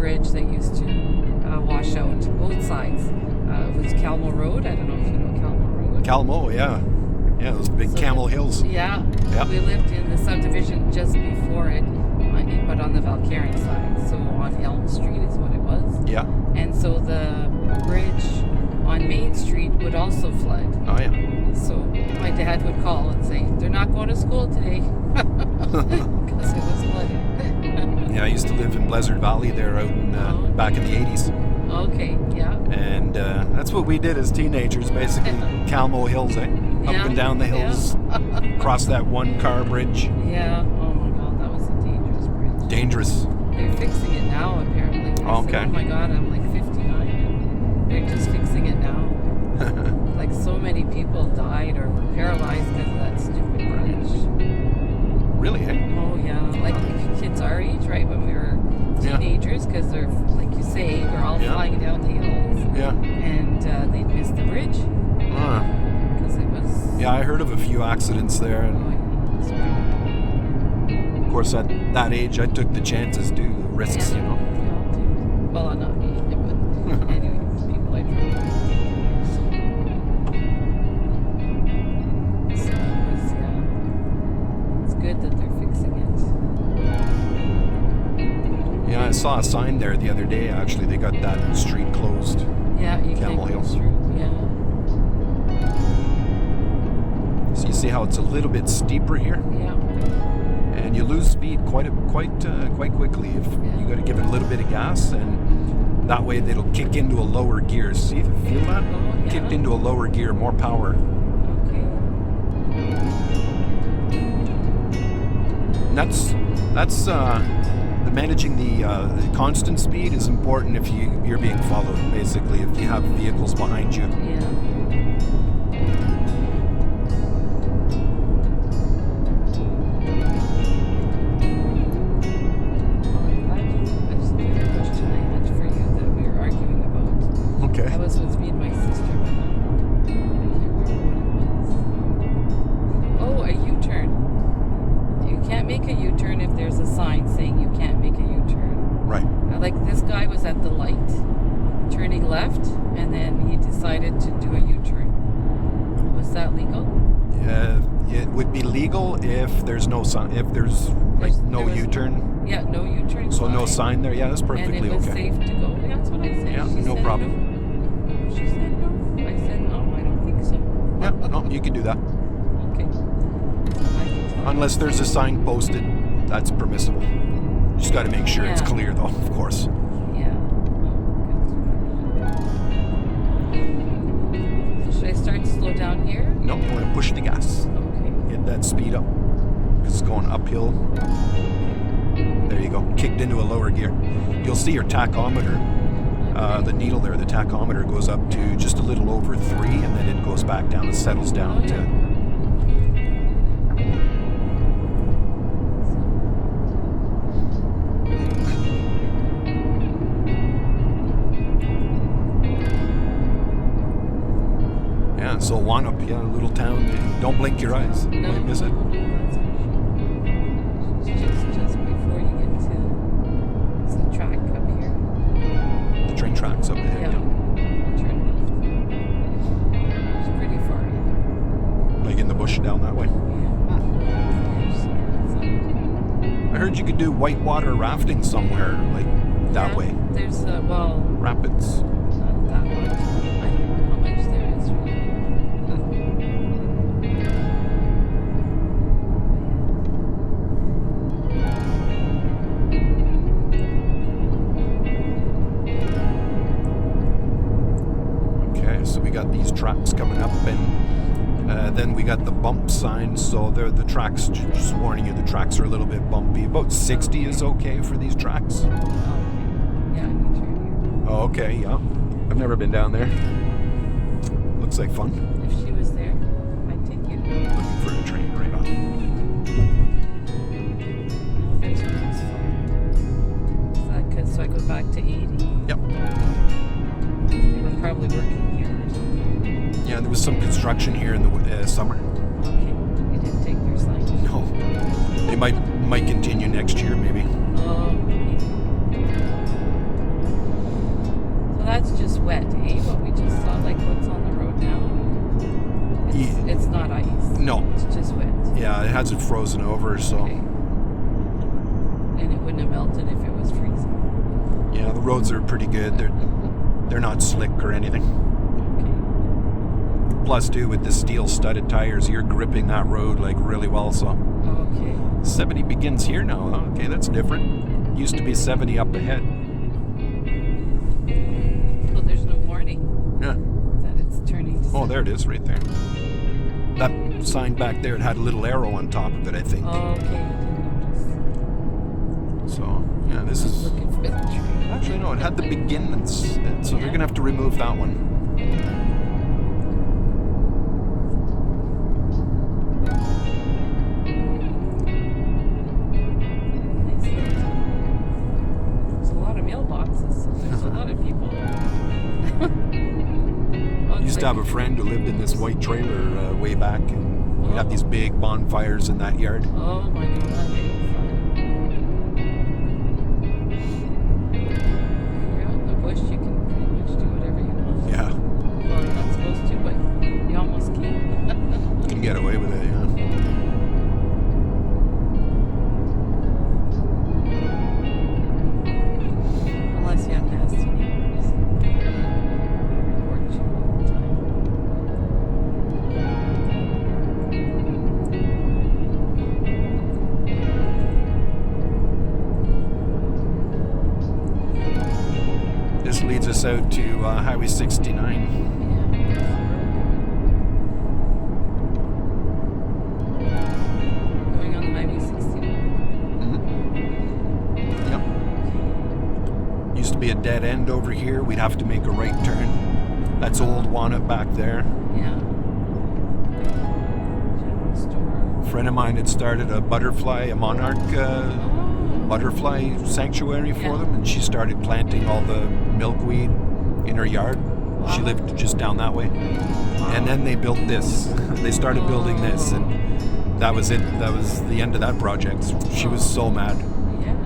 bridge that used to wash out both sides. It was Calmo Road. I don't know if you know Calmo Road. Calmo, yeah. Yeah, those big Camel Hills. Yeah. Yep. We lived in the subdivision just before it, but on the Valcaran side. So on Elm Street is what it was. Yeah. And so the bridge on Main Street would also flood. Oh, yeah. So my dad would call and say, they're not going to school today because it was flooded. Yeah, I used to live in Blizzard Valley there out in, back in the 80s. Okay, yeah. And that's what we did as teenagers, basically. Calmo Hills, eh? Up and down the hills, across that one-car bridge. Yeah. Oh, my God, that was a dangerous bridge. Dangerous. They're fixing it now, apparently. I said, oh, my God, I'm like 59, and they're just fixing it now. Like, so many people died or were paralyzed because of that stupid bridge. Really, eh? Oh, yeah. Like, kids our age, right, when we were teenagers, because they're, like you say, we're all flying down the hills. Yeah. And they'd miss the bridge. Because it was... Yeah, I heard of a few accidents there. And of course, at that age, I took the chances, too, the risks, you know. Well, not me, but anyways, people I drove with. So it was, it's good that they're fixing it. Yeah, I saw a sign there the other day, actually. They got that street closed. Yeah, you Camel can't go Hills. through, yeah. So you see how it's a little bit steeper here? Yeah. And you lose speed quite quickly if you got to give it a little bit of gas, and that way it'll kick into a lower gear. See if you feel that? Oh, yeah. Kicked into a lower gear, more power. Okay. And that's managing the constant speed is important if you're being followed. Basically, if you have vehicles behind you. Yeah. Okay. That was with me and my sister, but I can't remember what it was. Oh, a U-turn. You can't make a U-turn if there's a sign saying you can't make a U-turn. Right. Like this guy was at the light, turning left, and then he decided to do a U-turn. Was that legal? It would be legal if there's no sign. If there's no U-turn. Yeah, no U-turn. So no sign there. Yeah, that's perfectly okay. And it was safe to go. Yeah, that's what I said. Yeah, She no said problem. No. She said no. I said no. I don't think so. Yeah, no, you can do that. Okay. Unless there's a sign posted, that's permissible. You just got to make sure it's clear, though, of course. Yeah. So should I start to slow down here? No, you want to push the gas. Okay. Get that speed up. Because it's going uphill. There you go. Kicked into a lower gear. You'll see your tachometer. The needle there, the tachometer goes up to just a little over 3, and then it goes back down and settles down to... Yeah, so Wanup, a little town. Don't blink your eyes. You might miss it. Just before you get to the track up here. The train tracks up there. Yeah. Turn left. It's pretty far. Like in the bush down that way. I heard you could do whitewater rafting somewhere, like that way. There's rapids. Not that much. I don't know how much there is really. So we got these tracks coming up, and then we got the bump signs. So the tracks, just warning you, the tracks are a little bit bumpy. About 60 is okay for these tracks. Yeah, I can turn here. Oh, okay, yeah. I've never been down there. Looks like fun. If she was there, I'd take you. Looking for a train right on. No, this one's far. Is that good? So I go back to 80? Yep. They were probably working here or something. Yeah, there was some construction here in the summer. Okay. You didn't take their sign? No. They might continue next year, maybe. Oh, maybe. that's just wet, eh? What we just saw, like what's on the road now. It's not ice. No. It's just wet. Yeah, it hasn't frozen over, so. Okay. And it wouldn't have melted if it was freezing. Yeah, the roads are pretty good. They're not slick or anything. Okay. Plus, too, with the steel studded tires, you're gripping that road like really well. So. Okay. 70 begins here now. Huh? Okay, that's different. Used to be 70 up ahead. Well, there's no warning Yeah. that it's turning to Oh, there it is, right there. That sign back there, it had a little arrow on top of it, I think. Oh, okay. I didn't notice. So, yeah, this is. Looking for the tree. Actually, no, it had the begins, so they're gonna have to remove that one. There's a lot of mailboxes, so there's a lot of people. I used to have a friend who lived in this white trailer way back, and we'd have these big bonfires in that yard. Oh my god, that made it fun. When you're out in the bush, you can pretty much do whatever you want. Yeah, Well, you're not supposed to, but you almost can. you can get away with it, yeah. Unless you have nasty neighbors. They report you all the time. This leads us out to Highway 69. Going on the Highway 69. Yep. Used to be a dead end over here. We'd have to make a right turn. That's old Walnut back there. Yeah. General store. A friend of mine had started a monarch butterfly sanctuary for them, and she started planting all the milkweed in her yard. She lived just down that way. And then they built this. They started building this, and that was it. That was the end of that project. She was so mad. Yeah.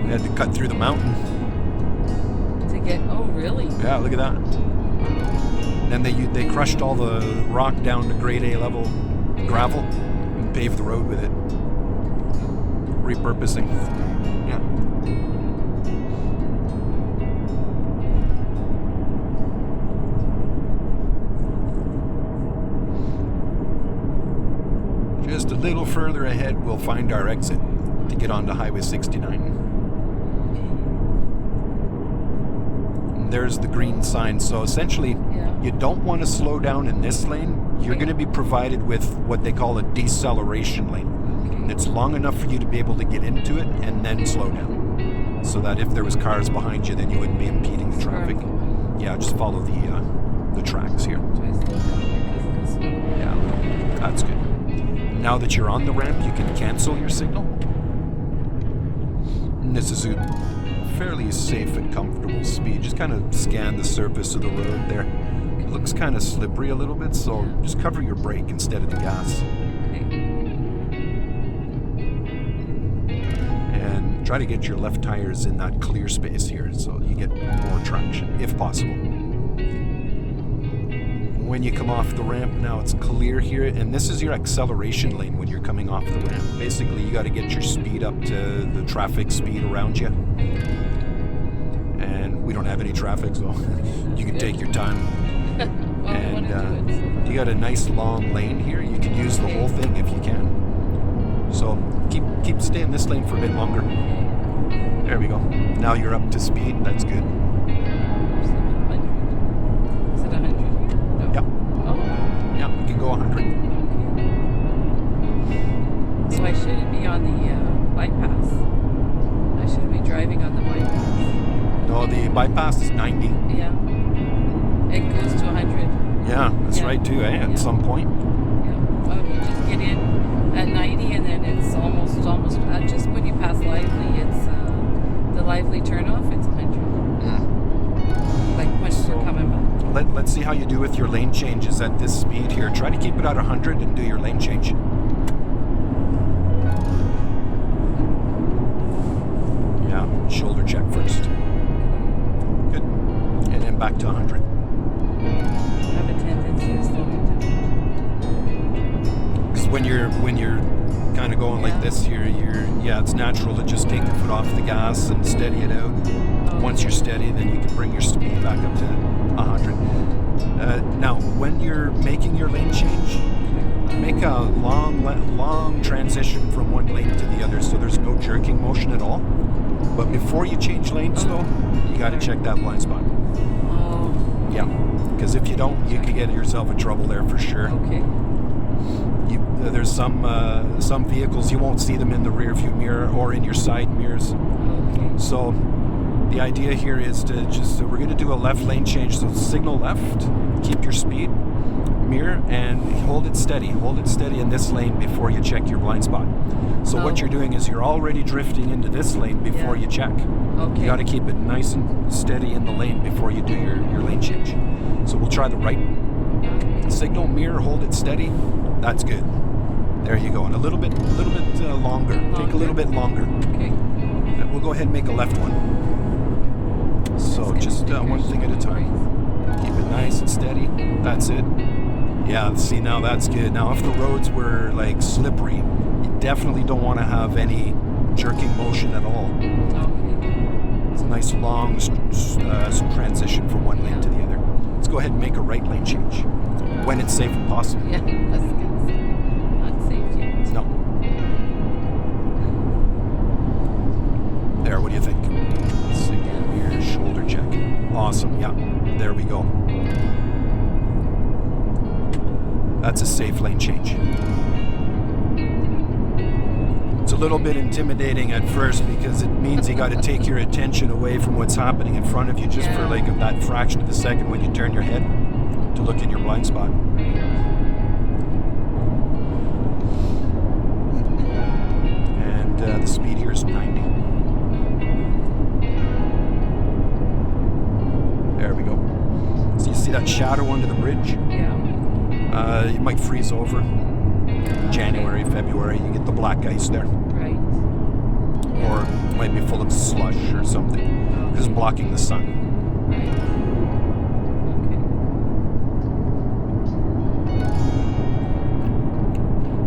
They had to cut through the mountain. To get, oh really? Yeah, look at that. Then they crushed all the rock down to grade A level gravel and paved the road with it. Repurposing. Yeah. Just a little further ahead, we'll find our exit to get onto Highway 69. And there's the green sign. So essentially, you don't want to slow down in this lane. You're going to be provided with what they call a deceleration lane. And it's long enough for you to be able to get into it and then slow down. So that if there was cars behind you, then you wouldn't be impeding the traffic. Yeah, just follow the tracks here. Do I slow down because of the snow? Yeah, that's good. Now that you're on the ramp, you can cancel your signal. And this is a fairly safe and comfortable speed. Just kind of scan the surface of the road there. It looks kind of slippery a little bit, so just cover your brake instead of the gas. And try to get your left tires in that clear space here so you get more traction, if possible. When you come off the ramp, now it's clear here, and this is your acceleration lane when you're coming off the ramp. Basically, you got to get your speed up to the traffic speed around you. And we don't have any traffic, so you can take your time. Well, And I want to do it. you got a nice long lane here. You can use the whole thing if you can. So keep staying this lane for a bit longer. There we go. Now you're up to speed. That's good. Is it 100? No. Yep. Oh. Yeah, you can go 100. So I shouldn't be on the bypass. I shouldn't be driving on the bypass. No, the bypass is 90. Yeah. It goes to 100. Yeah, that's right too, eh? At some point. Yeah. Oh, you just get in at 90 and then it's almost just when you pass Lively, it's the Lively turnoff, it's 100. Like when we're coming back. Let's see how you do with your lane changes at this speed here. Try to keep it at 100 and do your lane change. Yeah. shoulder check first. Good. And then back to 100. I have a tendency to slow it down. Because when you're kind of going like this, it's natural to just take your foot off the gas and steady it out. Once you're steady, then you can bring your speed back up to 100. Now, when you're making your lane change, make a long transition from one lane to the other, so there's no jerking motion at all. But before you change lanes, though, you got to check that blind spot. Oh. Yeah, because if you don't, you could get yourself in trouble there for sure. Okay. There's some vehicles you won't see them in the rear view mirror or in your side mirrors. Okay. So the idea here is to we're going to do a left lane change. So signal left, keep your speed, mirror, and hold it steady. Hold it steady in this lane before you check your blind spot. So what you're doing is you're already drifting into this lane before you check. Okay. You got to keep it nice and steady in the lane before you do your lane change. So we'll try the right. Signal, mirror, hold it steady. That's good. There you go. And a little bit longer. Take a little bit longer. Okay. And we'll go ahead and make a left one. So just one thing at a time. Keep it nice and steady. That's it. Yeah, see, now that's good. Now if the roads were like slippery, you definitely don't want to have any jerking motion at all. Okay. It's a nice long transition from one lane to the other. Let's go ahead and make a right lane change when it's safe and possible. Yeah, that's good. Not safe yet. No. There, what do you think? Signal, mirror, shoulder check. Awesome, yeah. There we go. That's a safe lane change. It's a little bit intimidating at first because it means you got to take your attention away from what's happening in front of you just for like that fraction of a second when you turn your head to look in your blind spot. And the speed here is 90. There we go. So you see that shadow under the bridge? Yeah. You might freeze over. January, February, you get the black ice there. Right. Or it might be full of slush or something. Because it's blocking the sun. Right.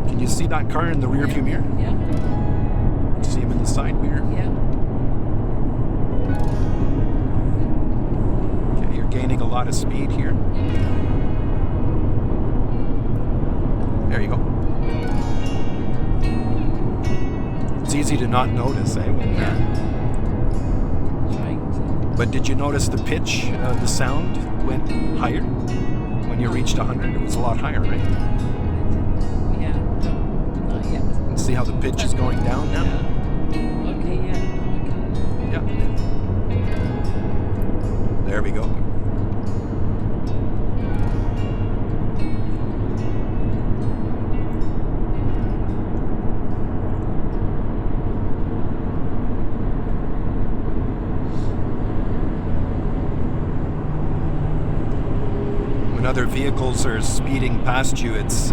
Okay. Can you see that car in the rear view mirror? Yeah. See him in the side mirror? Yeah. Okay, you're gaining a lot of speed here. There you go. It's easy to not notice, eh? But did you notice the pitch, the sound went higher? When you reached 100, it was a lot higher, right? Yeah, no, not yet. And see how the pitch is going down now? Yeah. Okay, yeah. Yeah. There we go. When other vehicles are speeding past you, it's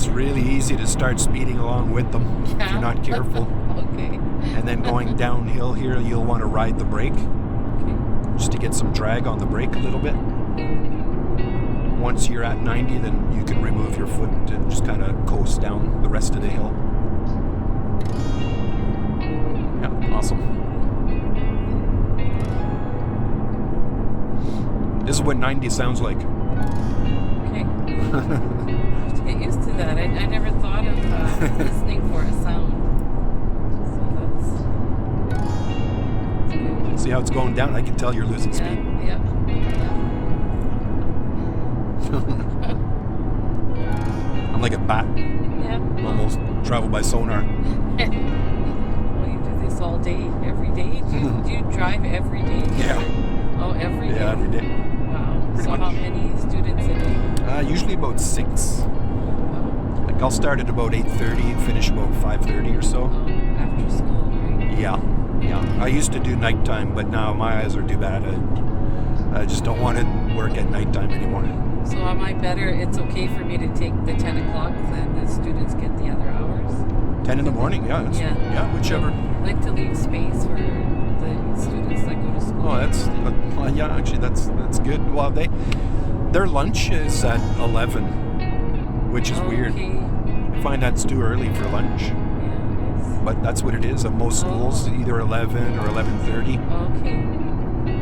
really easy to start speeding along with them if you're not careful. Okay. And then going downhill here, you'll want to ride the brake Okay. just to get some drag on the brake a little bit. Once you're at 90, then you can remove your foot and just kind of coast down the rest of the hill. Yeah, awesome. This is what 90 sounds like. Okay. I have to get used to that. I never thought of listening for a sound. So that's good. See how it's going down? I can tell you're losing speed. Yeah. I'm like a bat. Yeah. Almost travel by sonar. Well, you do this all day, every day? Do you drive every day? Yeah. Oh, every day? Yeah, every day. Wow. Pretty So much. how many students a day? Usually about 6. Wow. Like I'll start at about 8:30 and finish about 5:30 or so. After school, right? Yeah. I used to do nighttime, but now my eyes are too bad. I just don't want to work at nighttime anymore. So am I better? It's okay for me to take the 10 o'clock, then the students get the other hours? 10 in the morning, yeah. Yeah, whichever. I like to leave space for the students that go to school. Oh, yeah, actually, that's good. Well, their lunch is at 11, which is weird. I find that's too early for lunch. Yeah, it is. But that's what it is at most schools, either 11 or 11:30. Okay.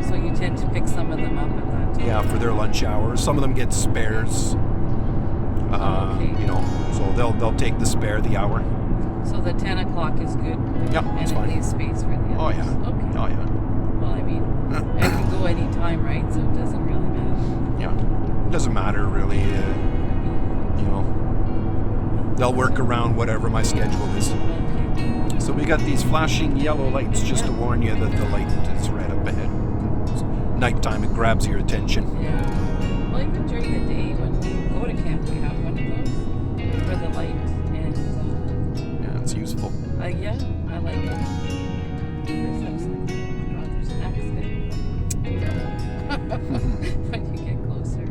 So you tend to pick some of them up at that time? Yeah, for their lunch hour. Some of them get spares. You know, so they'll take the spare the hour. So the 10 o'clock is good? Yeah, it's fine. And it leaves space for the others? Oh, yeah. Okay. Oh, yeah. Well, I mean, I can go any time, right? So it doesn't really matter. Yeah. It doesn't matter, really. You know, they'll work around whatever my schedule is. Okay. So we got these flashing yellow lights just to warn you that the light is right up ahead. Nighttime, it grabs your attention. Yeah. Well, even during the day when we go to camp, we have one of those for the light. And yeah, it's useful. yeah, I like it. First I was like, God, there's an accident. When you get closer.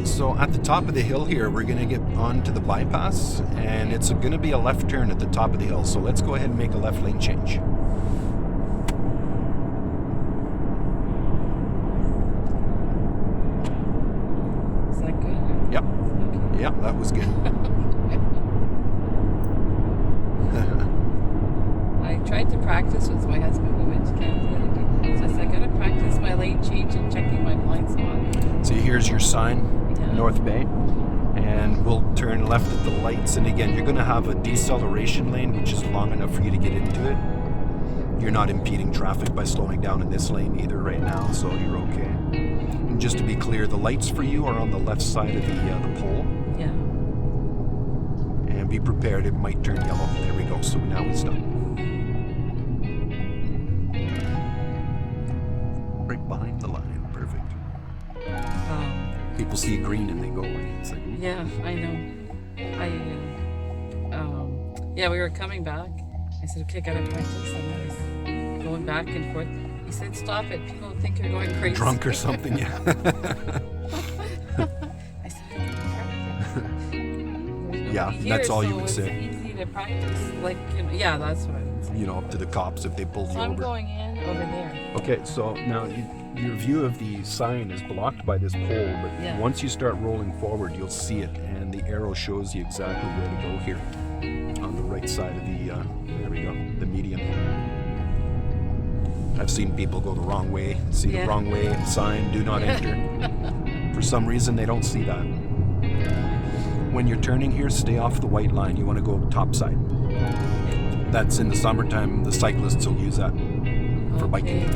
So at the top of the hill here, we're going to get onto the bypass, and it's going to be a left turn at the top of the hill. So let's go ahead and make a left lane change. Is that good? Yep. Okay. Yep, that was good. I tried to practice with my husband. We went to camp the other day. So I said, I gotta practice my lane change and checking my blind spot. So here's your sign, Yeah. North Bay, and we'll turn left at the lights. And again, you're going to have a deceleration lane, which is long enough for you to get into it. You're not impeding traffic by slowing down in this lane either right now, so you're okay. And just to be clear, the lights for you are on the left side of the pole. Yeah. And be prepared, it might turn yellow. There we go, so now we stop. Right behind the line, perfect. People see green and they go away. It's like, ooh. Yeah, I know. Yeah, we were coming back. I said, okay, gotta practice. And I was going back and forth. He said, stop it. People think you're going crazy. Drunk or something, yeah. I said, I can practice. Yeah, that's all you would say. It's easy to practice. Like, yeah, that's what I would say. You know, up to the cops if they pulled you So I'm over. going in over there. Okay, so now your view of the sign is blocked by this pole, but Yeah. once you start rolling forward, you'll see it, and the arrow shows you exactly where to go here on the right side of the, there we go, the median. I've seen people go the wrong way, see the wrong way sign, do not enter. For some reason, they don't see that. When you're turning here, stay off the white line. You want to go top side. That's in the summertime, the cyclists will use that for biking.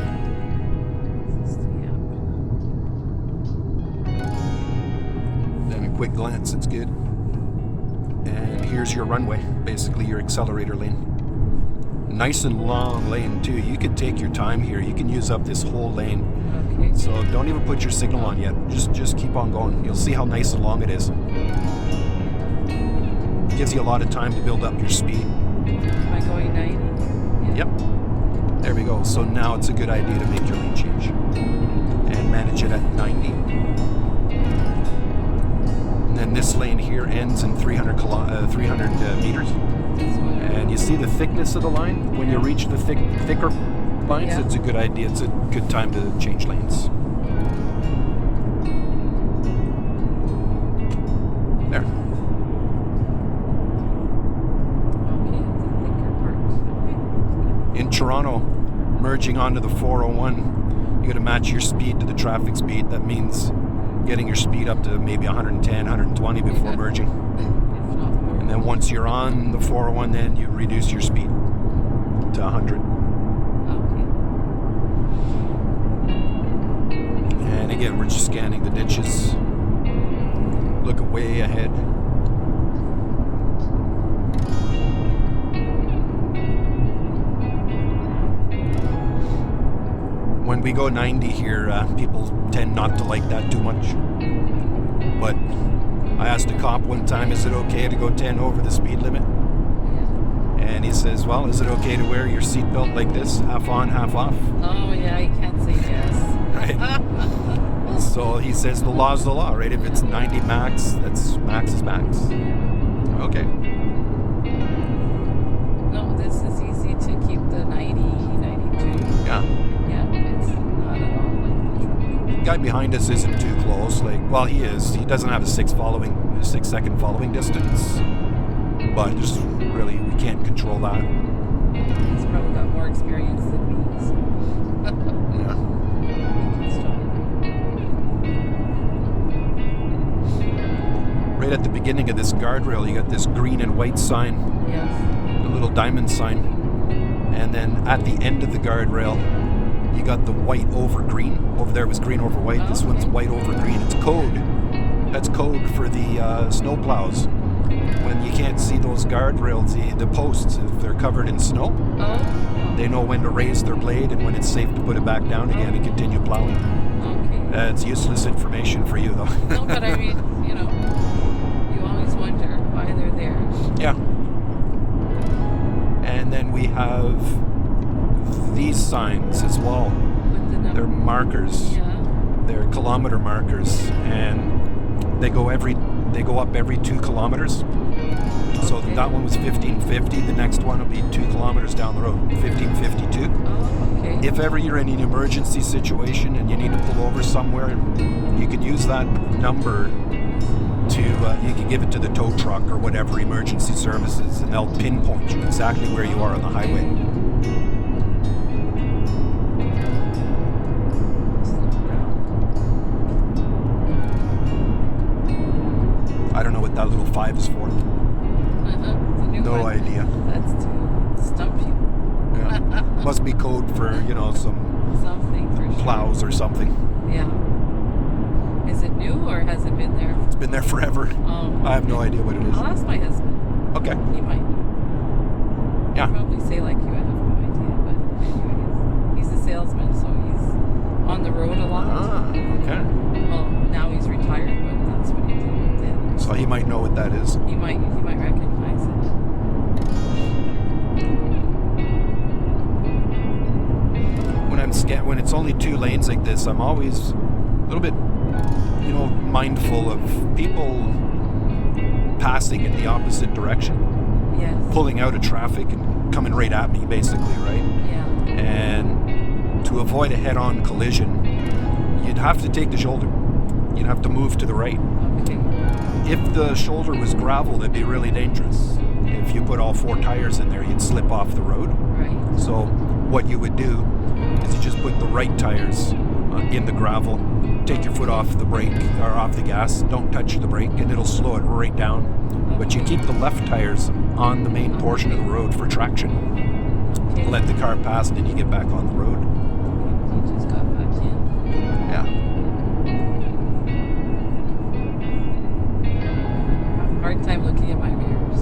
Then a quick glance, it's good. And here's your runway, basically your accelerator lane. Nice and long lane too. You can take your time here. You can use up this whole lane. Okay. So don't even put your signal on yet. Just keep on going. You'll see how nice and long it is. Gives you a lot of time to build up your speed. Am I going 90? Yep. There we go. So now it's a good idea to make your lane change and manage it at 90. And then this lane here ends in 300 meters. And you see the thickness of the line? When you reach the thicker lines, it's a good idea. It's a good time to change lanes. There. Okay, it's a thicker part. In Toronto, merging onto the 401, you got to match your speed to the traffic speed. That means getting your speed up to maybe 110, 120 before merging. And then once you're on the 401, then you reduce your speed to 100. Okay. And again, we're just scanning the ditches. Look way ahead. When we go 90 here, people tend not to like that too much. But I asked a cop one time, is it okay to go 10 over the speed limit? And he says, well, is it okay to wear your seatbelt like this, half on, half off? Oh, yeah, you can't say yes. Right. So he says the law's the law, right? If it's 90 max, that's max is max. Okay. No, this is easy to keep the 90, 92. Yeah. Yeah, it's not at all like the truck. Guy behind us isn't too close. Well, he is. He doesn't have a 6-second following distance. But just really, we can't control that. He's probably got more experience than me, so. Yeah. He can stop. Right at the beginning of this guardrail, you got this green and white sign, Yes. a little diamond sign. And then at the end of the guardrail, you got the white over green. Over there was green over white. This one's white over green. It's code. That's code for the snow plows. When you can't see those guardrails, the posts, if they're covered in snow, Oh. they know when to raise their blade and when it's safe to put it back down again and continue plowing. Okay. It's useless information for you, though. No, but I mean, you always wonder why they're there. Yeah. And then we have these signs as well. With the number. They're markers. Yeah. They're kilometer markers, and they go up every 2 kilometers. So Okay. that one was 1550. The next one will be 2 kilometers down the road, 1552. Oh, okay. If ever you're in an emergency situation and you need to pull over somewhere, you can use that number to, you can give it to the tow truck or whatever emergency services, and they'll pinpoint you exactly where you are on the highway. I don't know what that little 5 is for. It's a new No one. idea. That's to stump you. Yeah. Must be code for, some Something for sure. plows or something. Yeah. Is it new or has it been there? It's been there forever. Oh. I have no idea what it is. I'll ask my husband. Okay. He might know. Yeah. He'll probably say like you, I have no idea. But anyways, he's a salesman, so he's on the road a lot. Ah, okay. Well, now he's retired, but that's what he did then. So he might know what that is. He might recognize it. When it's only 2 lanes like this, I'm always a little bit, mindful of people passing in the opposite direction, Yes. pulling out of traffic and coming right at me, basically, right? Yeah. And to avoid a head-on collision, you'd have to take the shoulder. You'd have to move to the right. Okay. If the shoulder was gravel, it'd be really dangerous. If you put all 4 tires in there, you'd slip off the road. Right. So what you would do is you just put the right tires in the gravel, take your foot off the brake or off the gas, don't touch the brake, and it'll slow it right down. But you keep the left tires on the main portion of the road for traction. Okay. Let the car pass, and then you get back on the road. He just got back in. Yeah. I have a hard time looking at my mirrors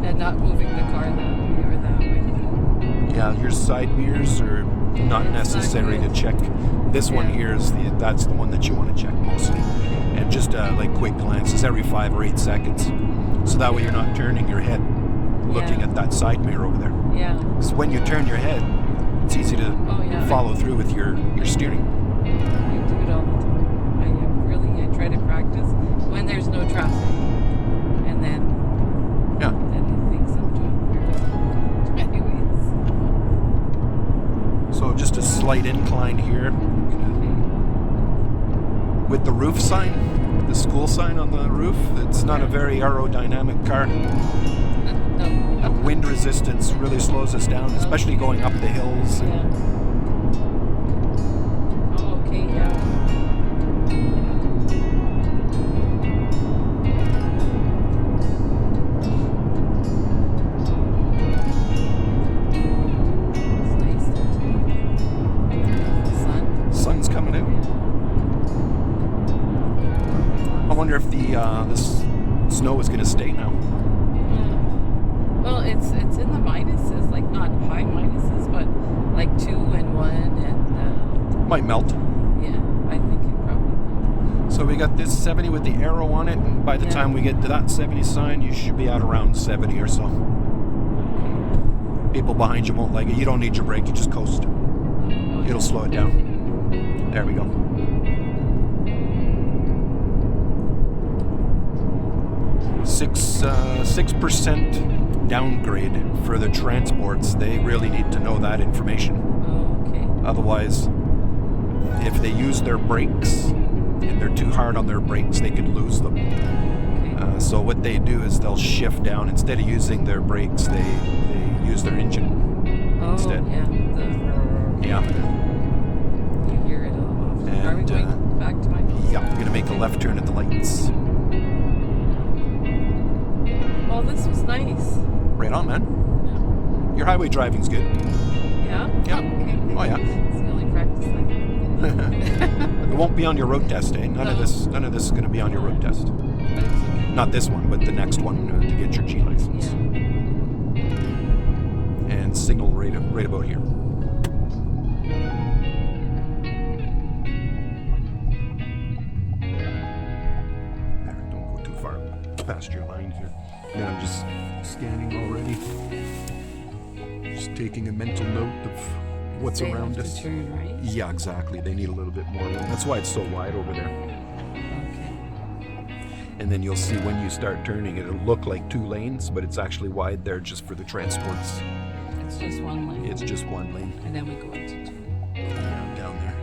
and not moving the car that way or that way. Yeah, your side mirrors are not It's necessary not to good. check. This one Yeah. here that's the one that you want to check mostly. And just quick glances every 5 or 8 seconds. So that way you're not turning your head looking Yeah. at that side mirror over there. Yeah. So when you turn your head, it's easy to Yeah. follow through with your steering. I do it all the time. I try to practice when there's no traffic. And then Yeah. he thinks I'm doing weird. Anyways. So just a slight incline here. With the roof sign, the school sign on the roof, it's not a very aerodynamic car. The wind resistance really slows us down, especially going up the hills. Yeah. Oh, okay, yeah. It's nice there too. The sun. Sun's coming out. I wonder if this snow is going to stay now. Well, it's in the minuses, like not high minuses, but like 2 and 1, and Might melt. yeah, I think it probably will. So we got this 70 with the arrow on it, and by the time we get to that 70 sign, you should be at around 70 or so. People behind you won't like it. You don't need your brake, you just coast. It'll slow it down. There we go. 6% downgrade for the transports. They really need to know that information. Oh, okay. Otherwise, if they use their brakes and they're too hard on their brakes, they could lose them. Okay. So what they do is they'll shift down. Instead of using their brakes, they use their engine instead. Yeah. Yeah. You hear it all often. Are we And, going back to my house? Yeah, I'm going to make a left turn at the lights. Oh, this was nice. Right on, man. Yeah. Your highway driving's good. Yeah? Yeah. Okay. Oh, yeah. It's the only practice I get. It won't be on your road test, eh? None of this is going to be on your road test. But it's okay. Not this one, but the next one to get your G license. Yeah. And signal right about here. There, don't go too far past your lines here. Then I'm just scanning already. Just taking a mental note of what's They around have to us. turn right. Yeah, exactly. They need a little bit more room. That's why it's so wide over there. Okay. And then you'll see when you start turning, it'll look like 2 lanes, but it's actually wide there just for the transports. It's just one lane. It's just 1 lane. And then we go into 2. Yeah, down there.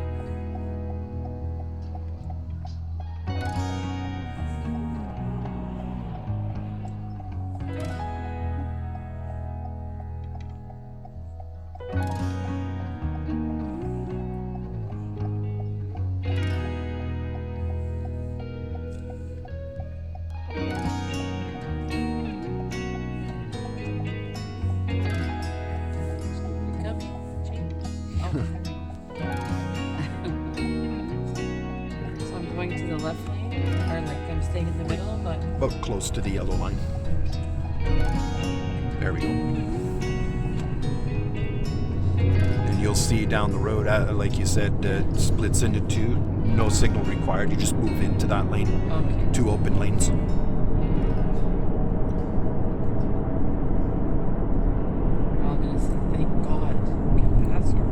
So I'm going to the left lane, or like I'm staying in the middle, but About close to the yellow line. There we go. And you'll see down the road, like you said, it splits into 2. No signal required. You just move into that lane. okay. 2 open lanes. We're all gonna say, thank God, we can pass here.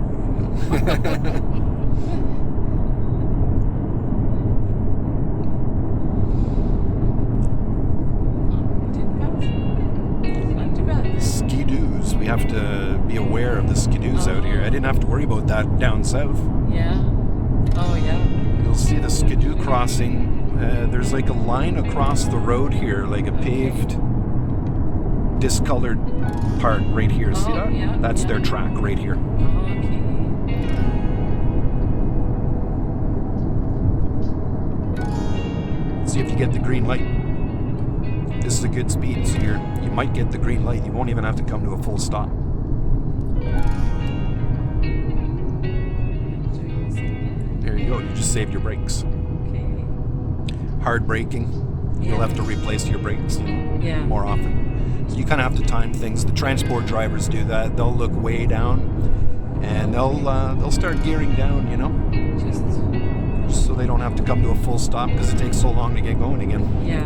We didn't pass. It's not too bad. Skidoos. We have to be aware of the skidoos out here. I didn't have to worry about that down south. Yeah. Oh yeah. You'll see the skidoo crossing. There's like a line across the road here, like a paved, discolored part right here. See Oh, that? yeah, That's yeah. their track right here. Okay. See if you get the green light. This is a good speed, so you might get the green light. You won't even have to come to a full stop. Doing this again. There you go. You just saved your brakes. Okay. Hard braking, you'll Yeah. have to replace your brakes Yeah. more often. So you kind of have to time things. The transport drivers do that. They'll look way down, and they'll start gearing down, Just just so they don't have to come to a full stop because it takes so long to get going again. yeah.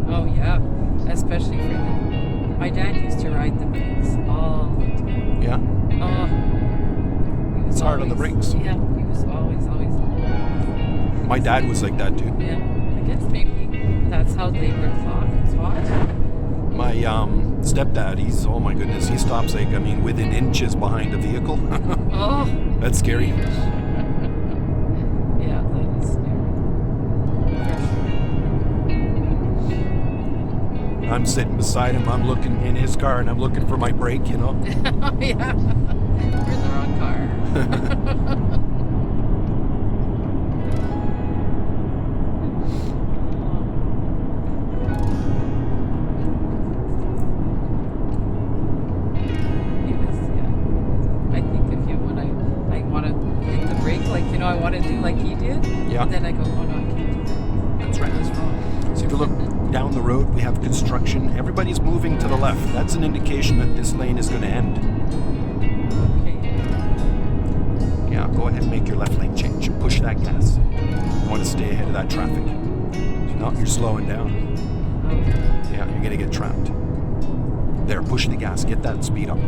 Oh yeah. Especially for them. My dad used to ride the brakes all the time. Yeah, Oh. He was It's hard on the always- brakes. Yeah. He was always. my dad was like that too. Yeah. I guess maybe that's how they were taught. My stepdad, oh my goodness, he stops within inches behind a vehicle. Oh. That's scary. Yeah, that is scary. I'm sitting beside him, I'm looking in his car and I'm looking for my brake, Yeah. We're in the wrong car. I think if you when I want to hit the brake, I want to do like he did. Yeah. And then I go, oh no, I can't do that. That's right. That's wrong. So if you look down the road, we have construction. Everybody's moving to the left. That's an indication that this lane is going to end. Okay. Yeah, go ahead and make your left lane change. Push that gas. You want to stay ahead of that traffic. No, you're slowing down. Okay. Yeah, you're going to get trapped. There, push the gas. Get that speed up.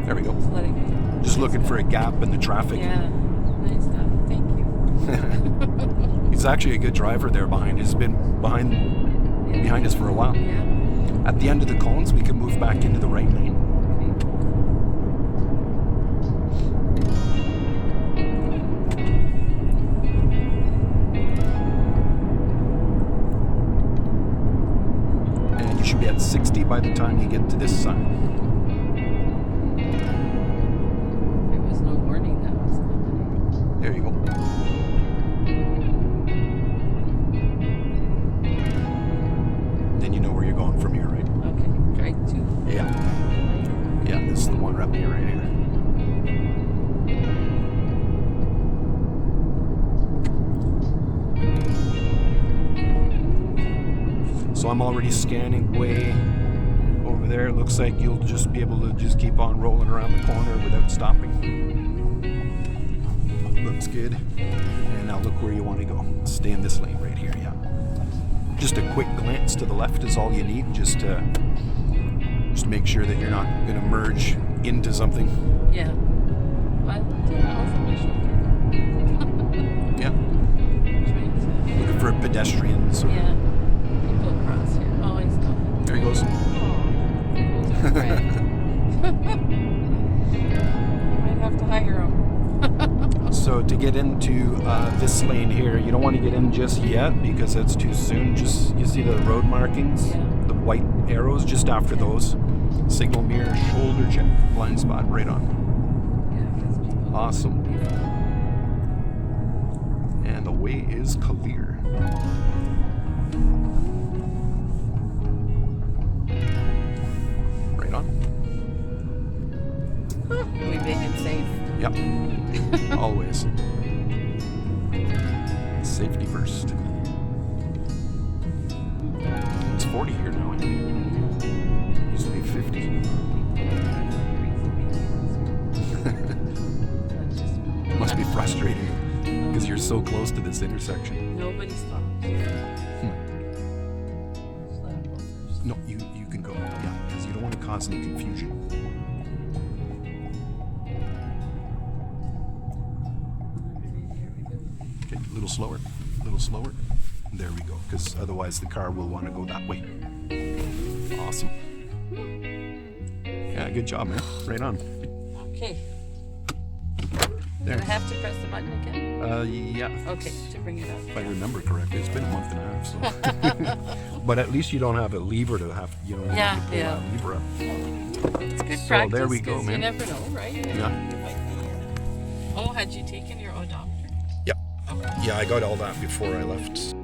There we go. Just letting me. Just looking for a gap in the traffic. Yeah. Nice stuff. Thank you. You He's actually a good driver there behind. He's been behind us for a while. Yeah. At the end of the cones, we can move back into the right lane. And you should be at 60 by the time you get to this sign. There was no warning that was coming. There you go. Then you know where you're going from here, right? Okay, right to. Yeah. Yeah, this is the one right here, right here. So I'm already scanning way over there. Looks like you'll just be able to just keep on rolling around the corner without stopping. Looks good. And now look where you want to go. Stay in this lane right here, yeah. Just a quick glance to the left is all you need, just to make sure that you're not going to merge into something. Yeah. I looked over my shoulder. Yeah. Trying to. Looking for pedestrians. Or, Yeah. People across here. Oh, he's gone. There he goes. Oh, there goes our friend. I might have to hire him. So to get into this lane here, you don't want to get in just yet because it's too soon. Just, you see the road markings? Yeah. The white arrows just after those. Signal mirror, shoulder check, blind spot, right on. Yeah, because people. Awesome. And the way is clear. Right on. We made it safe. Yep. Always. Safety first. It's 40 here now. Used to be 50. Must be frustrating because you're so close to this intersection. Nobody stopped. No, you can go. Yeah, because you don't want to cause any confusion. Okay, a little slower. A little slower. There we go, because otherwise the car will want to go that way. Awesome. Yeah, good job, man. Right on. Okay. There. Do I have to press the button again? Yeah. Okay, to bring it up. If I remember correctly, it's been a month and a half. So. But at least you don't have a lever to have. You don't Yeah, have to pull yeah. that lever up. It's good So practice. there we go, 'cause man. You never know, right? Yeah. You might be, Oh, had you taken your odometer? Yeah. Yeah, I got all that before I left.